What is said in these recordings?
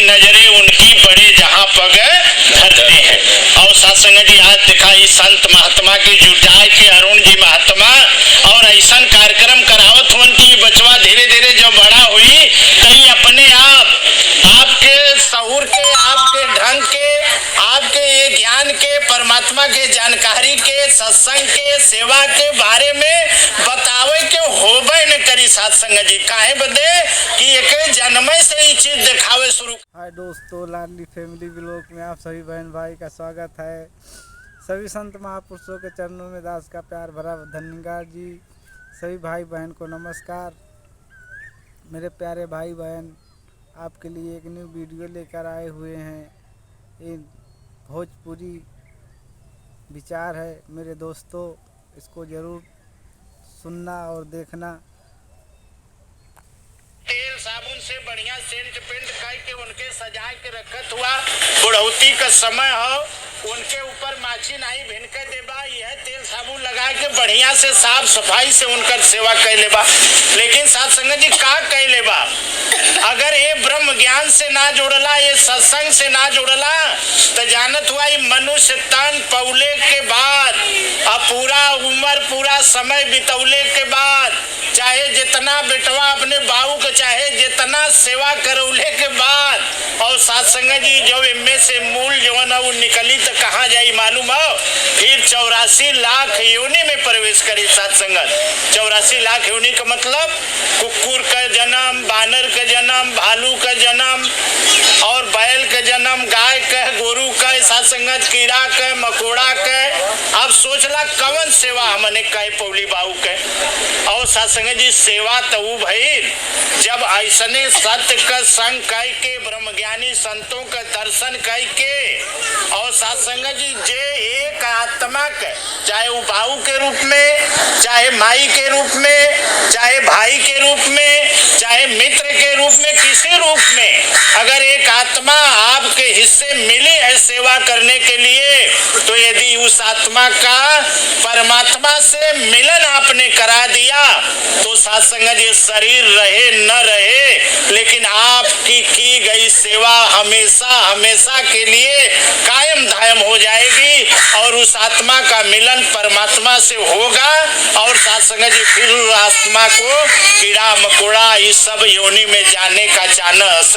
नजरे उनकी पड़े जहाँ पग धरते हैं। और सत्संग जी आज दिखाई संत महात्मा की जुटाए के अरुण जी महात्मा और ऐसा कार्यक्रम करावत हुन की बचवा धीरे धीरे जब बड़ा हुई कहीं अपने आप आपके सहूर के आपके ढंग के आपके ये ज्ञान के परमात्मा के जानकारी के सत्संग के सेवा के बारे में बतावे के होबे न करी सत्संग जी काहे बदे कि एक जन्मे से ही चीज दिखावे शुरू। हाय दोस्तों, लाडली फैमिली ब्लॉग में आप सभी बहन भाई का स्वागत है। सभी संत महापुरुषों के चरणों में दास का प्यार भरा धन्यवाद जी। सभी भाई बहन को नमस्कार। मेरे प्यारे भाई बहन आपके लिए एक न्यू वीडियो लेकर आए हुए हैं। ये भोजपुरी विचार है मेरे दोस्तों, इसको ज़रूर सुनना और देखना। तेल साबुन से बढ़िया सेंट पेंट करके उनके सजा के रखत हुआ बुढ़ौती का समय हो उनके ऊपर माछी नहीं भिनके देबा यह तेल साबुन लगा के बढ़िया से साफ सफाई से उनकर सेवा कर लेबा। लेकिन साथ संगत जी का कर लेबा अगर ये ब्रह्म ज्ञान से ना जुड़ला ये सत्संग से ना जुड़ला तो जानत हुआ ये मनुष्य तन पौले के बाद अब पूरा उम्र पूरा समय बितौले के बाद चाहे जितना बेटवा अपने बाबू के चाहे जितना सेवा करौले के बाद और सत्संग जी जब इनमें से मूल जो है वो निकली तो कहाँ जाई मालूम हो फिर 84 लाख योनि में प्रवेश करी। सत्संगत 84 लाख योनि का मतलब कुकुर का जन्म, बानर का जन्म, भालू का जन्म और बैल का जन्म, गाय का, गोरू का, सत्संगत कीड़ा का, मकोड़ा का। अब सोचला कवन सेवा हमने कहे पौली बाबू के और सत्संग जी सेवा तो भइल जब ऐसने सत्य का संग कह के ब्रह्मज्ञानी संतों का दर्शन कह के और सत्संग जी जे एक आत्मा के चाहे वो बाबू के रूप में चाहे माई के रूप में चाहे भाई के रूप में चाहे मित्र के रूप में किसी रूप में अगर एक आत्मा आपके हिस्से मिली है सेवा करने के लिए तो यदि उस आत्मा का परमात्मा से मिलन आपने करा दिया तो सत्संग जी शरीर रहे न रहे लेकिन आपकी की गई सेवा हमेशा हमेशा के लिए कायम धायम हो जाएगी और उस आत्मा का मिलन परमात्मा से होगा और सत्संग जी फिर उस आत्मा को कीड़ा मकोड़ा इस सब योनि में जाने का चांस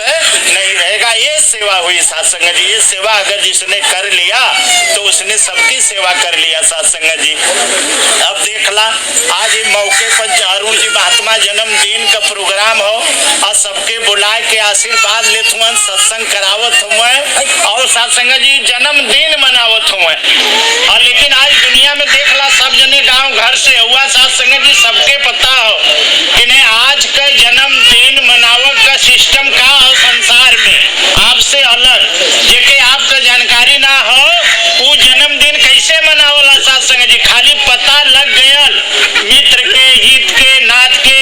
नहीं रहेगा। ये सेवा हुई सत्संग जी। ये सेवा अगर जिसने कर लिया तो उसने सबकी सेवा कर लिया सत्संग जी। अब देखला आज ये मौके पर अरुण जी महात्मा जन्मदिन का प्रोग्राम हो और सबके बुलाए के आशीर्वाद लेत हुए सत्संग करावत हुए और सत्संग जी जन्मदिन मनावत हुए और लेकिन आज दुनिया में देखला सब जने गांव घर से हुआ सत्संग जी सबके पता हो कि नहीं आज का जन्मदिन मनावत का सिस्टम का हो संसार में आपसे अलग जेके आपका जानकारी ना हो वो जन्मदिन कैसे मनावला सत्संग जी खाली पता लग गया मित्र के हित के नाथ के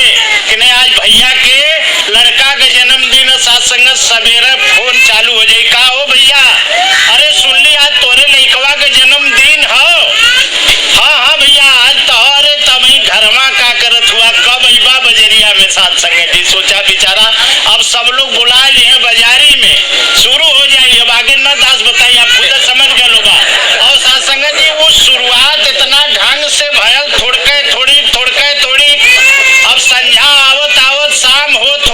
कि नहीं आज भैया के लड़का के जन्मदिन सत्संग सवेरे फोन चालू हो जाए का हो भैया अरे सुन ली आज तोरे लड़कवा के जन्मदिन हो हाँ भैया आज तो अरे तब घरवा का करत हुआ कब अबा बजरिया में सत्संग जी सोचा बेचारा अब सब लोग बुला लिए बाजारी में शुरू हो जाए अब आगे न दास बताइए आप खुद समझ गए लोग और सत्संग जी वो शुरुआत इतना ढंग से भयल थोड़के थोड़ी अब संध्या आवत आवत शाम होत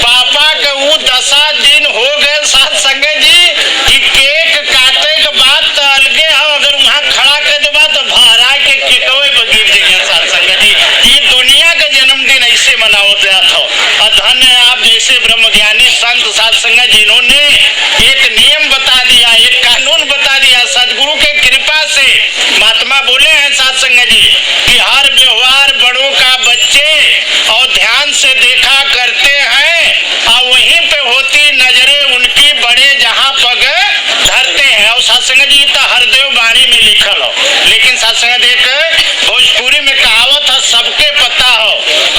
पापा के वो 10 दिन हो गए सत्संग जी कि केक काटे के बाद तो अलगे हो अगर वहाँ खड़ा कर देबा तो भरा के केकवे पर गिर जाएगा सत्संग जी। ये दुनिया का जन्मदिन ऐसे मनावत जाता हो और धन्य आप जैसे ब्रह्मज्ञानी संत सत्संग जिन्होंने एक नियम बता दिया एक कानून बता दिया सदगुरु के कृपा से महात्मा बोले हैं सत्संग जी कि हर व्यवहार बड़ों का बच्चे और ध्यान से देखा करते हैं और वहीं पे होती नजरे उनकी बड़े जहां पग धरते हैं और सत्संग जी तो हरदेव वाणी में लिखल हो लेकिन सत्संग देख भोजपुरी में कहावत है सबके पता हो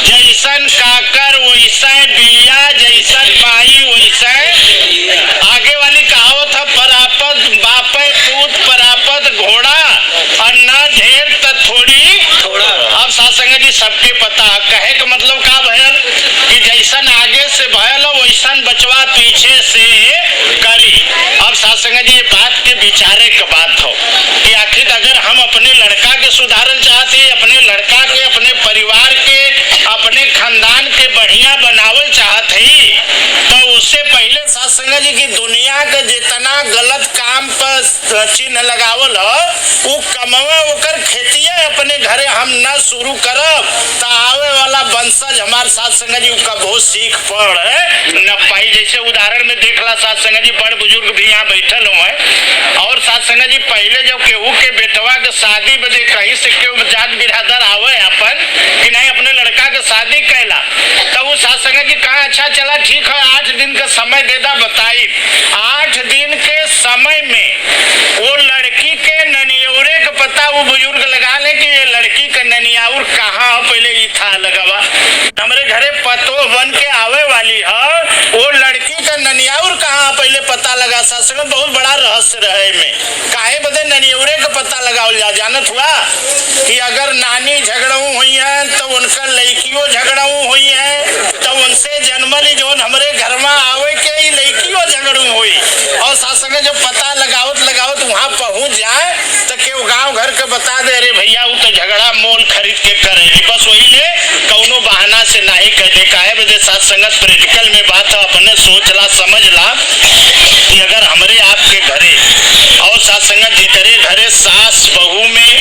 जैसन काकर वैसे बिया जैसन माई वैसे आगे वाली कहावत है परापत बापे पूत परापत घोड़ा और न ढेर तो थोड़ा अब सत्संग जी सबके पता कहे का मतलब का भयल कि जैसन आगे से भयल हो वैसन बचवा पीछे से संगत जी ये बात के विचारे के बात हो कि आखिर अगर हम अपने लड़का के सुधारल चाहते, अपने लड़का के, अपने परिवार के, अपने खानदान के बढ़िया बनावल चाहत ही, तो उससे पहले साथ संगत जी की दुनिया के जितना गलत काम पर चिन्ह लगावल हो वो कमवा ओकर खेतिया अपने घरे हम न शुरू करब तो आवे वाला वंशज हमार साथ संगत जी का बहुत सीख पड़ न पाई। जैसे उदाहरण में देखला साथ संगत जी बड़ बुजुर्ग भी यहाँ बैठल हुए और साथ संगत जी पहले जब केहू के बेटवा के शादी बदे कहीं से केहू जात बिरादर आवे अपन कि नहीं अपने लड़का के शादी कैला तो वो साथ संगत जी कहा अच्छा चला ठीक है 8 दिन का समय दे दा बताई। 8 दिन के समय में वो लड़की के ननियोरे का पता वो बुजुर्ग लगा ले कि ये लड़की का ननियाउर कहाँ हो पहले ही था लगावा हमारे घरे पतो बन के आवे वाली है वो लड़की का ननियाउर कहाँ पहले पता लगा। सासंगत बहुत बड़ा रहस्य रहे में काहे बदे ननियोरे का पता लगावल जा जानत हुआ कि अगर नानी झगड़ऊ हुई है तो उनका लड़कियों झगड़ऊ हुई है तो उनसे जन्मली जो हमारे घर में आवे के ही लड़कियों झगड़ू हुई और सासंगत जब पता लगावत वहाँ पहुँच जाए तो केहू गाँव घर के बता दे अरे भैया वो तो झगड़ा मोल खरीद के करेगी बस वही ले कौनो बहाना से नहीं कह दे काहे बदे साथ संगत प्रैक्टिकल में बात है अपने सोचला समझला कि अगर हमारे आपके घरे और साथ संगत जितरे घरे सास बहू में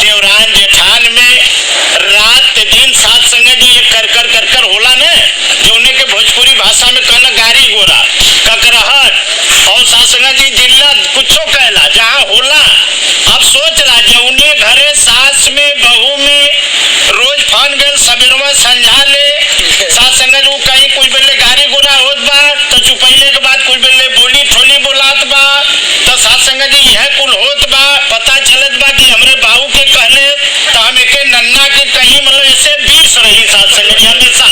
देवरान जेठान में रात दिन साथ संगत जी कर कर होला न जौने के भोजपुरी भाषा में कहना गारी गोरा ककरहट और साथ संगत जी जिल्ला कुछो कहला जहाँ होला। अब सोच रहा जौने घरे सास में बहू में रोज फान गए सबेरवा संझा ले साथ संगत वो कहीं कुछ बेले गारी गोरा होत बा तो चुपैले के बाद कुछ बेले बोली ठोली बोलात बा तो साथ संगत जी यह कुल होत बा पता चलत बा कि हमरे बाबू के कहले तो हम एक नन्ना के कहीं मतलब ऐसे 20 रही साथ संगत जी हमेशा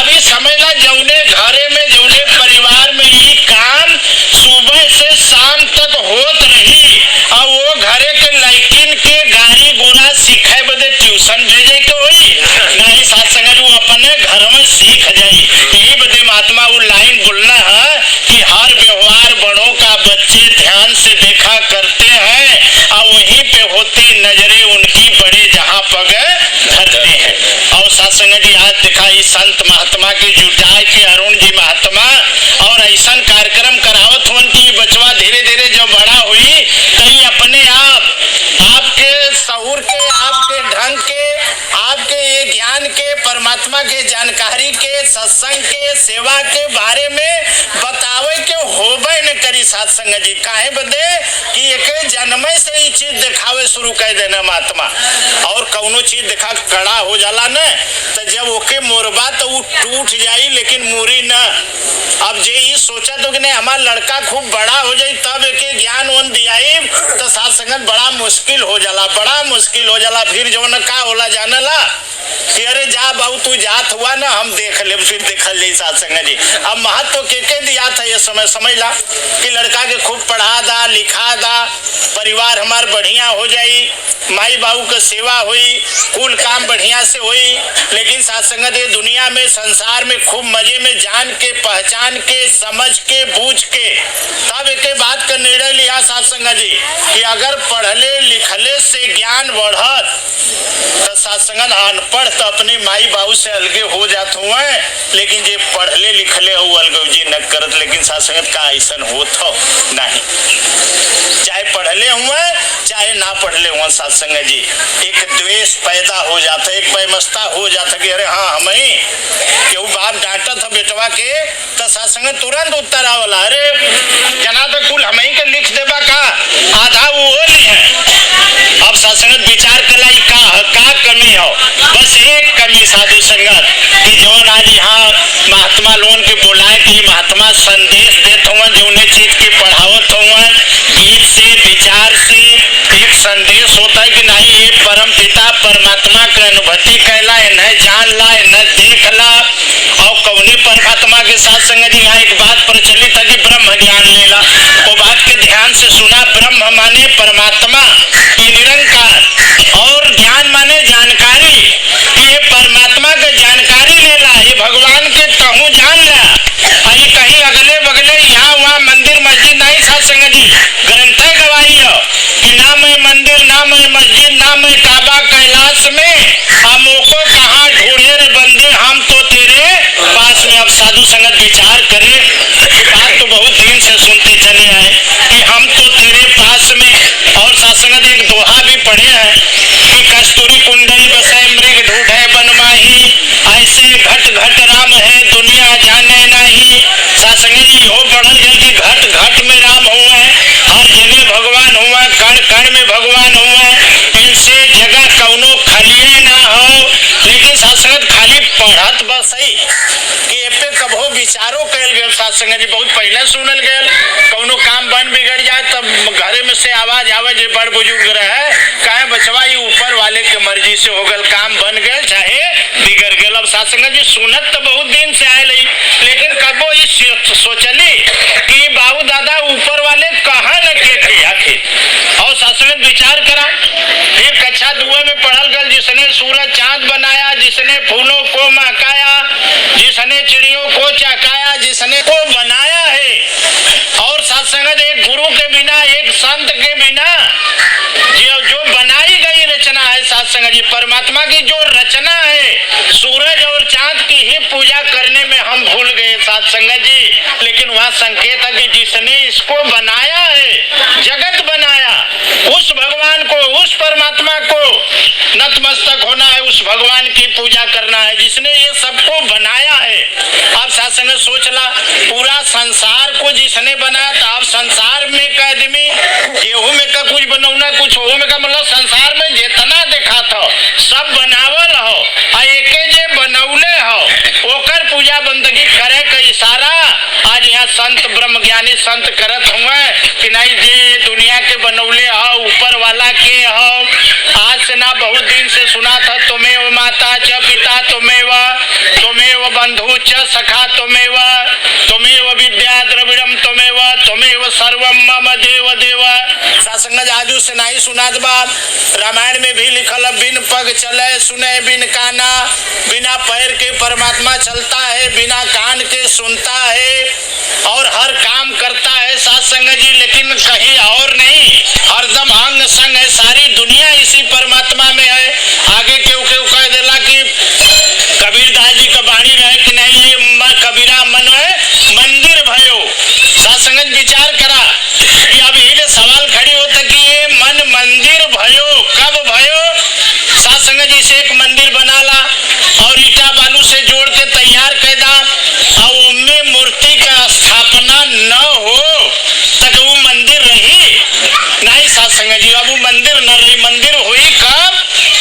अभी समझला जौने घरे में जौने परिवार में ये काम सुबह से शाम तक होत रही और वो घरे के लड़किन के गारी गोरा सीखे बदे ट्यूशन भेजे के होई नहीं साथ संगत वो अपने घर में सीख जाई। यही बदे महात्मा वो लाइन बोलना है कि हर व्यवहार बड़ों का बच्चे ध्यान से देखा करते हैं और वहीं पे होती नजरें उनकी बड़े जहाँ पग धरते हैं। और साथ संगत जी आज दिखा इस संत महात्मा के जुटाए के अरुण जी महात्मा और ऐसा कार्यक्रम करावत हुन की बचवा धीरे धीरे जब बड़ा हुई कहीं अपने आप आपके सहूर के आपके ढंग के आपके ये ज्ञान के परमात्मा के जानकारी के सत्संग के सेवा के बारे में बतावे के होबे न करी साथ संगत जी काहे बदे कि एक जन्मे से ही चीज दिखावे शुरू कर देना महात्मा और कौनो चीज दिखा कड़ा हो जाला न तो जब ओके मोरबा तो वो टूट जाई लेकिन मूरी न। अब जे ये सोचा तो कि नहीं हमारा लड़का खूब बड़ा हो जाए तब एक ज्ञान वन दियाई तो साथ संगत बड़ा मुश्किल हो जाला फिर जो न का होला जानला कि अरे जा बाबू तू जात हुआ ना हम देख ले फिर देखल जाई साथ संगत जी। अब महत्व के दिया था ये समय समझला कि लड़का के खूब पढ़ा दा लिखा दा परिवार हमार बढ़िया हो जाई माई बाबू का सेवा हुई कुल काम बढ़िया से हुई लेकिन साथ संगत ये दुनिया में संसार में खूब मजे में जान के पहचान के समझ के बूझ के तब एक बात का निर्णय लिया साथ संगत जी कि अगर पढ़ले लिखले से ज्ञान बढ़त तो साथ संगत अनपढ़ तो अपने माई बाबू से अलगे हो जात हुए लेकिन जे पढ़ले लिखले हो अलगे जी न करत लेकिन साथ संगत का ऐसा होत हो नहीं चाहे पढ़ले हुए चाहे ना पढ़ले हुए साथ संगत जी एक द्वेष पैदा हो जाता एक बेमस्ता हो जाता कि अरे हाँ हम ही क्यों बाप डांटा था बेटवा के तो साथ संगत तुरंत उत्तर आवला अरे जना तो कुल हम ही के लिख देबा का आधा वो ली है। अब साथ संगत विचार कलाई का कमी हो बस एक कमी साधु संगत कि जौन आज यहाँ महात्मा लोगन के बुलाए कि महात्मा संदेश देते हुए जो उन्हें चीज के पढ़ावत हुए गीत से विचार से एक संदेश होता है कि नहीं ये परम पिता परमात्मा के अनुभूति कैला न जान ला न देख ला और कौने परमात्मा के साथ संगत जी यहाँ एक बात प्रचलित है कि ब्रह्म ज्ञान लेला वो बात के ध्यान से सुना ब्रह्म माने परमात्मा ये निरंकार और ज्ञान माने जानकारी ये परमात्मा के जानकारी लेला ये भगवान के कहूँ जान ला ये कहीं अगले बगले यहाँ वहाँ मंदिर मस्जिद नहीं लेकिन साथ संगत जी ग्रंथ गवाही हो कि ना मैं मंदिर ना मैं मस्जिद ना मैं काबा कैलाश में हमको कहाँ ढूंढे रे बंदे हम तो तेरे पास में। अब साधु संगत विचार करे, बात तो बहुत दिन से सुनते चले आए कि हम तो तेरे पास में। और साथ संगत एक दोहा भी पढ़े हैं कि कस्तूरी कुंडल बसे मृग ढूंढे बन माही, ऐसे घट घट राम है दुनिया जाने नहीं। साथ संगत जी हो पढ़ल गए कि घट घट में राम हुए, हर जगह भगवान हुआ, कण कण में भगवान हुआ, इनसे जगह कौनो खलिए ना हो। लेकिन साथ संगत खाली पढ़त बस है कि ए पे कभो विचारो कैल गए। साथ संगत जी बहुत पहले सुनल गए कौनो काम बन बिगड़ जाए तब घरे में से आवाज आवे जे बड़ बुजुर्ग रहे कहे बचवा ये ऊपर वाले के मर्जी से हो गल, काम बन गए चाहे बिगड़ गए। अब साथ संगत जी सुनत तो बहुत दिन से आए लेकिन कबो ये सोचली कि बाबू दादा ऊपर वाले कहाँ न के थे आखिर। और साथ संगत विचार करा, फिर कक्षा 2 में पढ़ल गल जिसने सूरज चांद बनाया, जिसने फूलों को महकाया, जिसने चिड़ियों को चहकाया, जिसने को बनाया है। और साथ संगत एक गुरु के बिना एक संत के बिना जो बनाई गई रचना है साथ संगत जी परमात्मा की जो रचना है सूरज और चांद की ही पूजा करने में हम भूल गए साथ संगत जी। लेकिन वहाँ संकेत है कि जिसने इसको बनाया है जगत बनाया उस भगवान को उस परमात्मा को नतमस्तक होना है, उस भगवान की पूजा करना है जिसने ये सबको बनाया है। आप साथ संगत सोचला पूरा संसार को जिसने बनाया था, आप संसार में का आदमी केहू में का कुछ बनौना कुछ हो में का मतलब संसार में जितना देखा था सब बनावल हो एके जे बनौले हो ओकर पूजा बंदगी करे का इशारा आज यहाँ संत ब्रह्म ज्ञानी संत करत हुए कि नहीं जे दुनिया के बनौले हो ऊपर वाला के हो। आज से ना बहुत दिन से सुना था तुम्हें माता च पिता तुम्हें बंधु च सखा तुम्हें विद्या द्रविड़म तुम्हें सर्वम मम देव देव। सासंगत आजू से नहीं सुनात बात रामायण में भी लिखल बिन पग चले सुने बिन काना, बिना पैर के परमात्मा चलता है बिना कान के सुनता है और हर काम करता है साथ संगत जी। लेकिन कहीं और नहीं, हरदम अंग संग है, सारी दुनिया इसी परमात्मा में है। आगे क्यों कह देला कि कबीरदास जी का वाणी रहे कि नहीं ये कबीरा मन है मंदिर भयो। साथ संगत विचार करा कि अब यही सवाल खड़ी होता कि ये मन मंदिर भयो कब भयो। साथ संगत जी से एक मंदिर बना ला और ईटा बालू से जोड़ के तैयार कर दा और उनमें मूर्ति का स्थापना न हो तक वो मंदिर रही नहीं। साथ संगत जी अब वो मंदिर न रही, मंदिर हुई कब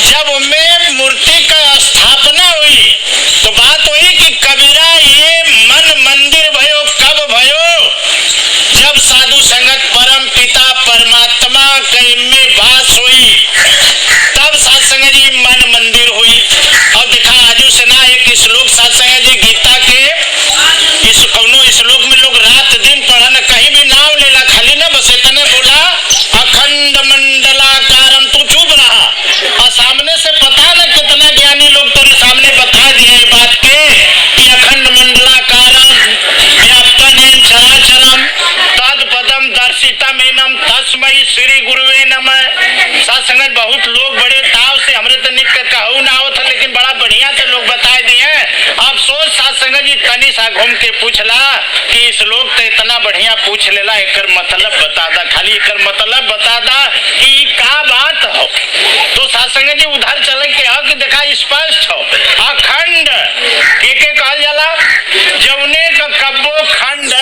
जब उनमें मूर्ति का स्थापना हुई। तो बात हुई कि कबीरा ये मन मंदिर भयो कब भयो जब साधु संगत परम पिता परमात्मा के में वास हुई तब साथ संगत जी मन मंदिर हुई। और देखा आजू से ना एक श्लोक साथ संगत जी गीता के इस कौनो श्लोक में लोग रात दिन पढ़ा न कहीं भी नाम लेला खाली ना बस इतने बोला अखंड मंडलाकारम तू चुप रहा और सामने से पता न कितना ज्ञानी लोग तेरे सामने बता दिए बात के कि अखंड मंडलाकारम व्याप्तनेन चराचरम तद पदम दर्शितम एनम तस्मै श्री गुरुवे नमः। साथ संगत बहुत लोग बड़े ताव से हमरे तो निक कहू ना आवत लेकिन बड़ा बढ़िया से लोग बता दिए। अब सोच साथ संगत जी तनी सा घूम के पूछला कि इस लोग तो इतना बढ़िया पूछ लेला एकर मतलब बता दा, खाली एकर मतलब बता दा कि का बात हो। तो साथ संगत जी उधर चले के हो कि देखा स्पष्ट हो अखंड के कहल जाला जौने का कब्बो खंड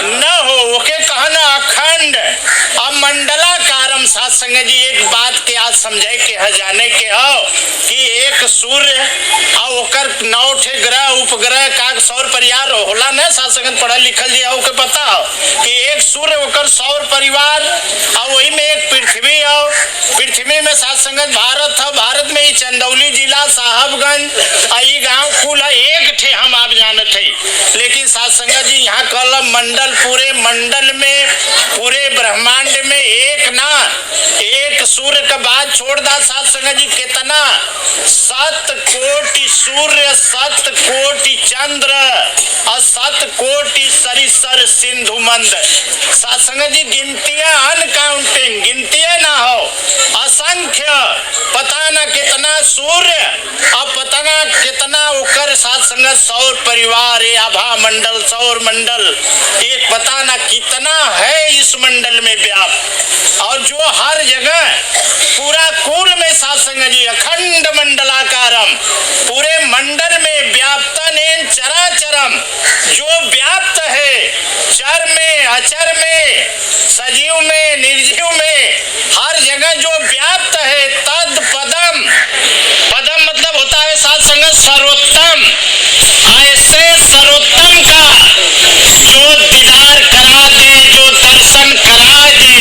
न हो ओके कहना अखंड। अब मंडलाकारम साथ संगत जी एक बात के आज समझे के है जाने के हो कि एक सूर्य और ओकर 9 ठे ग्रह उपग्रह का सौर परिवार होला ना। साथ संगत पढ़ल लिखल जी हो के पता हो कि एक सूर्य ओकर सौर परिवार और वही में एक पृथ्वी हो। पृथ्वी में साथ संगत भारत है, भारत में ही चंदौली जिला साहबगंज आई गांव कुल है एक ठे हम आप जानते हैं। लेकिन साथ संगत जी यहाँ कल मंडल पूरे मंडल में पूरे ब्रह्मांड में एक ना एक सूर्य का बात छोड़ दा साध संगत जी कितना 7 कोटि सूर्य 7 कोटि चंद्र और 7 कोटि सरिसर सिंधु मंद। साध संगत जी गिनतियां अनकाउंटिंग, गिनतियां ना हो, असंख्य, पता न कितना सूर्य और पता न कितना उकर साध संगत सौर परिवार, आभा मंडल, सौर मंडल, एक पता न कितना है इस मंडल में व्याप्त। और जो हर जगह पूरा कुल में साध संगत जी अखंड मंडलाकारम, पूरे मंडल में व्याप्तन एन चराचरम, जो व्याप्त है चर में अचर में सजीव में निर्जीव में हर जगह जो व्याप्त है, तद पदम, पदम मतलब होता है साध संगत सर्वोत्तम। ऐसे सर्वोत्तम का जो दीदार करा दे, जो दर्शन करा दे,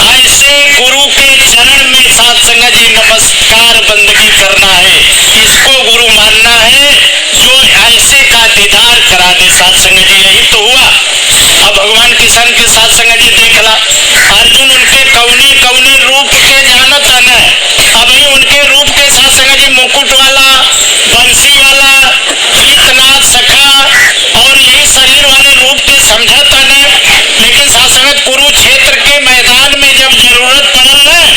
ऐसे गुरु के चरण में साध संगत जी नमस्कार बंदगी करना है, इसको गुरु मानना है जो ऐसे का दीदार करा दे। साध संगत जी यही तो हुआ। अब भगवान किशन के साध संगत जी देखला, अर्जुन उनके कौने कौने रूप के जानत न, अभी उनके रूप के साध संगत जी मुकुट वाला, बंसी वाला, गीतनाथ सखा और यही शरीर वाले रूप के समझत न। लेकिन साध संगत कुरुक्षेत्र के मैदान में जब जरूरत पड़ल न,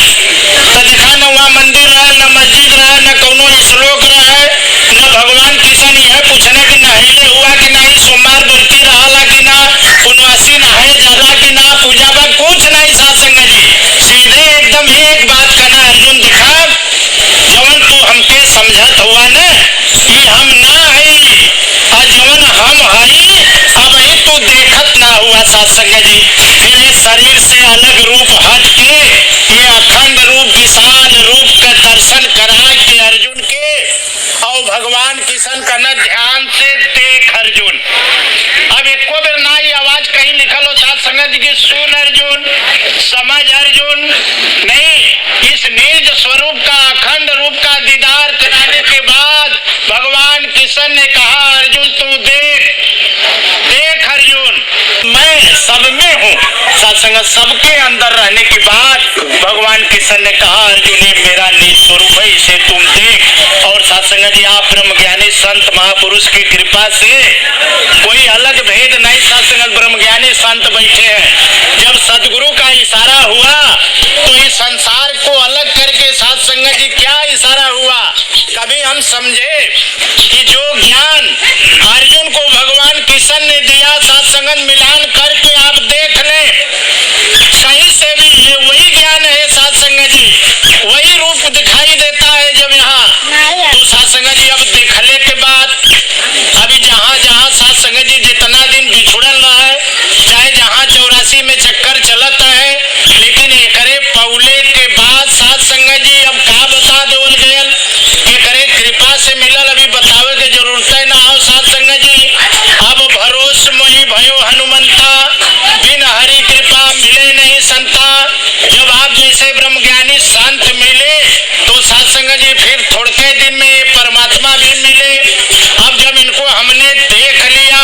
तो देखा न वहाँ मंदिर रहे, न मस्जिद रहे, न कौनो श्लोक रहे, न भगवान किशन यह पूछने कि नहिले हुआ कि नहीं, सोमवार बरती रहा कि ना, 79 नहाए जाला कि ना, पूजा बा कुछ नहीं। साध संगत जी सीधे एकदम एक बात कहना, अर्जुन दिखा जवन तू हमके समझत हुआ न, ये हम ना है, और जवन हम हई अब ही तू देखत ना हुआ। साध संगत जी फिर ये शरीर से अलग रूप हट के ये अखंड रूप विशाल रूप का दर्शन करा के अर्जुन के, और भगवान किशन का न ध्यान से देख अर्जुन। अब एको बेर ना ये आवाज कहीं लिखल हो साध संगत जी की सुन अर्जुन, समझ अर्जुन, नहीं, इस निज स्वरूप का अखंड रूप का दीदार कराने के बाद भगवान किशन ने कहा अर्जुन तू देख, देख अर्जुन मैं सब में हूँ। साध संगत सबके अंदर रहने के बाद भगवान किशन ने कहा अर्जुन ये मेरा निज स्वरूप है, इसे तुम देख। और साध संगत जी आप ब्रह्म ज्ञानी संत महापुरुष की कृपा से कोई अलग भेद नहीं, साध संगत ब्रह्म ज्ञानी संत बैठे हैं। जब सदगुरु का इशारा हुआ तो इस संसार को अलग करके साध संगत जी क्या इशारा हुआ, कभी हम समझे कि जो ज्ञान अर्जुन को भगवान किशन ने दिया, साध संगत मिलान करके आप देख लें, कहीं से भी ये वही ज्ञान है। साध संगत जी वही रूप दिखाई देता है जब यहाँ, तो साध संगत जी अब देखने के बाद अभी जहाँ जहाँ साध संगत जी जितना दिन बिछुड़ल रहा है, चाहे जहाँ 84 में चक्कर चलता है, लेकिन एकरे पौले के बाद साध संगत जी अब का बता देवल गयल, एकरे कृपा से मिलल, अभी बतावे के जरूरत है ना हो। साध संगत जी अब भरोस मोहि भयो हनुमंता, बिन हरि कृपा मिले नहीं संता। जब आप जैसे ब्रह्म ज्ञानी संत मिले तो साध संगत जी फिर थोड़के दिन में ये परमात्मा भी मिले। अब जब इनको हमने देख लिया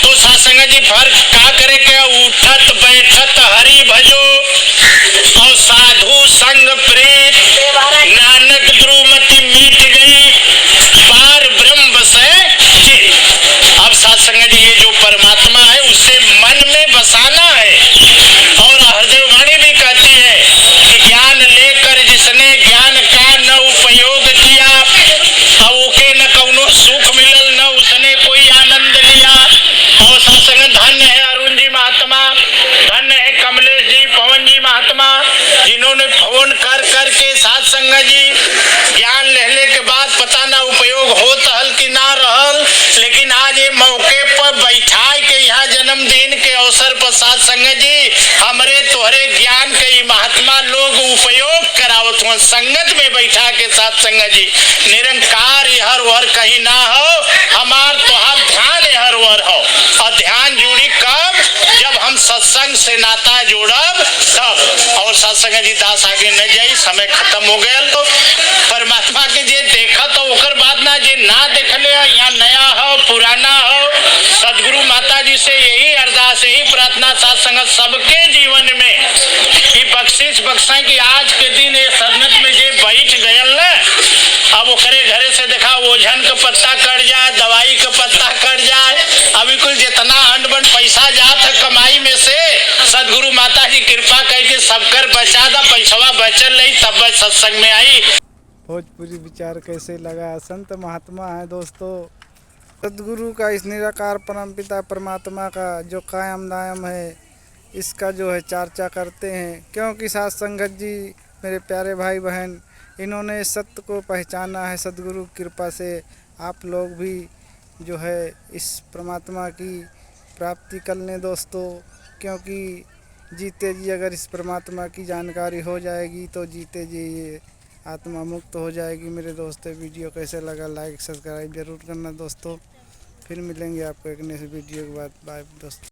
तो साध संगत जी फर्क क्या करे के, उठत बैठत हरि भजो और साधु संग प्रीत, नानक द्रुमति मीट गई, पार ब्रह्म से चित। अब साध संगत जी ये जो परमात्मा है उसे मन में बसाना है। और हरदेव वाणी भी कहती है कि ज्ञान लेकर जिसने ज्ञान का न उपयोग किया, ओके न कौनो सुख मिलल, न उसने कोई आनंद लिया। और साध संगत धन्य है अरुण जी महात्मा, धन्य है कमलेश जी, पवन जी महात्मा, जिन्होंने फोन कर करके साध संगत जी ज्ञान लेने के बाद पता ना उपयोग होत हल कि ना रहल, लेकिन आज ये मौके पर बैठा के यहाँ जन्मदिन के अवसर पर साध संगत जी हमरे तोहरे ज्ञान के महात्मा लोग उपयोग करावत हुआ। संगत में बैठा के साध संगत जी निरंकार हर वर कहीं ना हो, हमार तोहार ध्यान हर वर हो। और ध्यान जुड़ी कब, जब हम सत्संग से नाता जोड़ब तब। और साध संगत जी दास आगे न जाई, समय खत्म हो गया। तो परमात्मा के जे देखा तो ओकर बाद ना जे ना देखले यहाँ नया हो पुराना हो, सदगुरु माता जी से यही अरदास यही प्रार्थना साध संगत सबके जीवन में कि बख्शिश बख्शा कि आज के दिन ये संगत में जे बैठ अब ओकरे घरे से देखा ओझन का पत्ता कट जाए, दवाई का पत्ता कट जाए, अभी कुल जितना अंडबन पैसा जात है कमाई में से सदगुरु माता जी कृपा करके सबकर बचा दा, पैसवा बचल नहीं तब सत्संग में आई। भोजपुरी विचार कैसे लगा? संत महात्मा है दोस्तों, सदगुरु का इस निराकार परमपिता परमात्मा का जो कायम दायम है, इसका जो है चर्चा करते हैं, क्योंकि साथ संगत जी मेरे प्यारे भाई बहन इन्होंने सत्य को पहचाना है सदगुरु की कृपा से। आप लोग भी जो है इस परमात्मा की प्राप्ति कर लें दोस्तों, क्योंकि जीते जी अगर इस परमात्मा की जानकारी हो जाएगी तो जीते जी ये आत्मा मुक्त हो जाएगी। मेरे दोस्तों, वीडियो कैसे लगा लाइक सब्सक्राइब जरूर करना दोस्तों। फिर मिलेंगे आपको एक नए वीडियो के बाद। बाय दोस्तों।